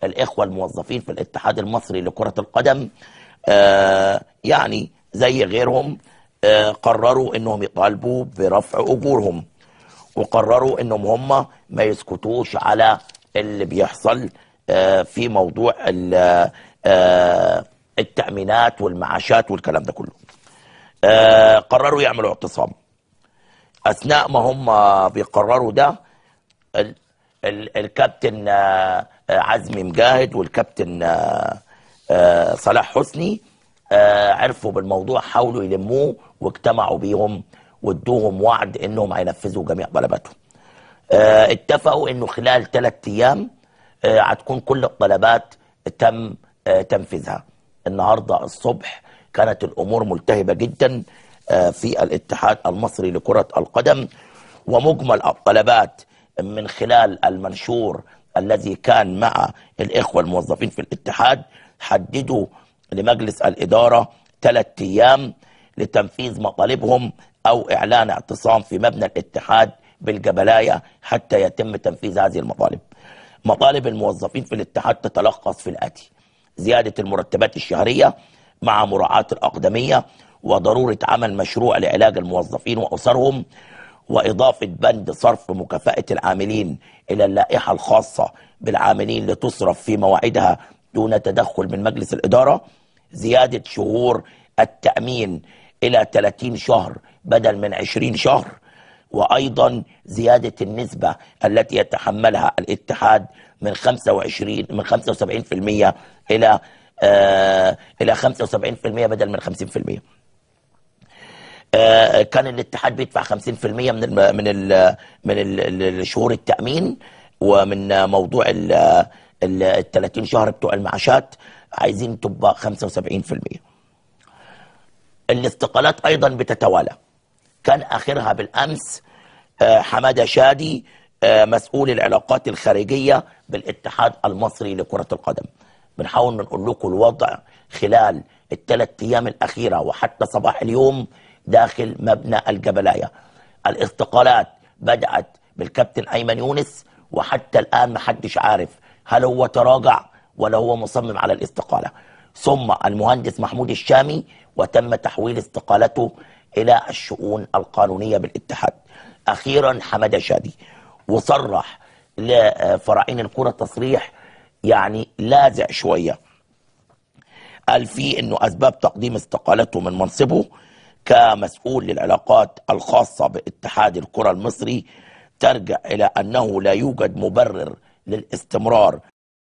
الإخوة الموظفين في الاتحاد المصري لكرة القدم يعني زي غيرهم قرروا انهم يطالبوا برفع اجورهم، وقرروا انهم هم ما يسكتوش على اللي بيحصل في موضوع التأمينات والمعاشات والكلام ده كله. قرروا يعملوا اعتصام. اثناء ما هم بيقرروا ده الكابتن عزمي مجاهد والكابتن صلاح حسني عرفوا بالموضوع، حاولوا يلموه واجتمعوا بيهم وادوهم وعد انهم هينفذوا جميع طلباتهم. اتفقوا انه خلال 3 ايام هتكون كل الطلبات تم تنفيذها. النهارده الصبح كانت الامور ملتهبه جدا في الاتحاد المصري لكرة القدم، ومجمل الطلبات من خلال المنشور الذي كان مع الإخوة الموظفين في الاتحاد حددوا لمجلس الإدارة 3 أيام لتنفيذ مطالبهم أو إعلان اعتصام في مبنى الاتحاد بالجبلاية حتى يتم تنفيذ هذه المطالب. مطالب الموظفين في الاتحاد تتلخص في الآتي: زيادة المرتبات الشهرية مع مراعاة الأقدمية، وضرورة عمل مشروع لعلاج الموظفين وأسرهم، وإضافة بند صرف مكافأة العاملين إلى اللائحة الخاصة بالعاملين لتصرف في مواعيدها دون تدخل من مجلس الإدارة، زيادة شهور التأمين إلى 30 شهر بدل من 20 شهر، وأيضا زيادة النسبة التي يتحملها الاتحاد من 75% إلى 75% بدل من 50%. كان الاتحاد بيدفع 50% من شهور التأمين، ومن موضوع ال 30 شهر بتوع المعاشات عايزين تبقى 75%. الاستقالات أيضا بتتوالى. كان آخرها بالأمس حمادة شادي مسؤول العلاقات الخارجية بالاتحاد المصري لكرة القدم. بنحاول نقول لكم الوضع خلال ال3 أيام الأخيرة وحتى صباح اليوم داخل مبنى الجبلاية. الاستقالات بدأت بالكابتن أيمن يونس، وحتى الآن محدش عارف هل هو تراجع ولا هو مصمم على الاستقالة. ثم المهندس محمود الشامي، وتم تحويل استقالته إلى الشؤون القانونية بالاتحاد. أخيرا حمادة شادي، وصرح لفراعين الكرة تصريح يعني لاذع شوية، قال فيه انه اسباب تقديم استقالته من منصبه كمسؤول للعلاقات الخاصة باتحاد الكرة المصري ترجع الى انه لا يوجد مبرر للاستمرار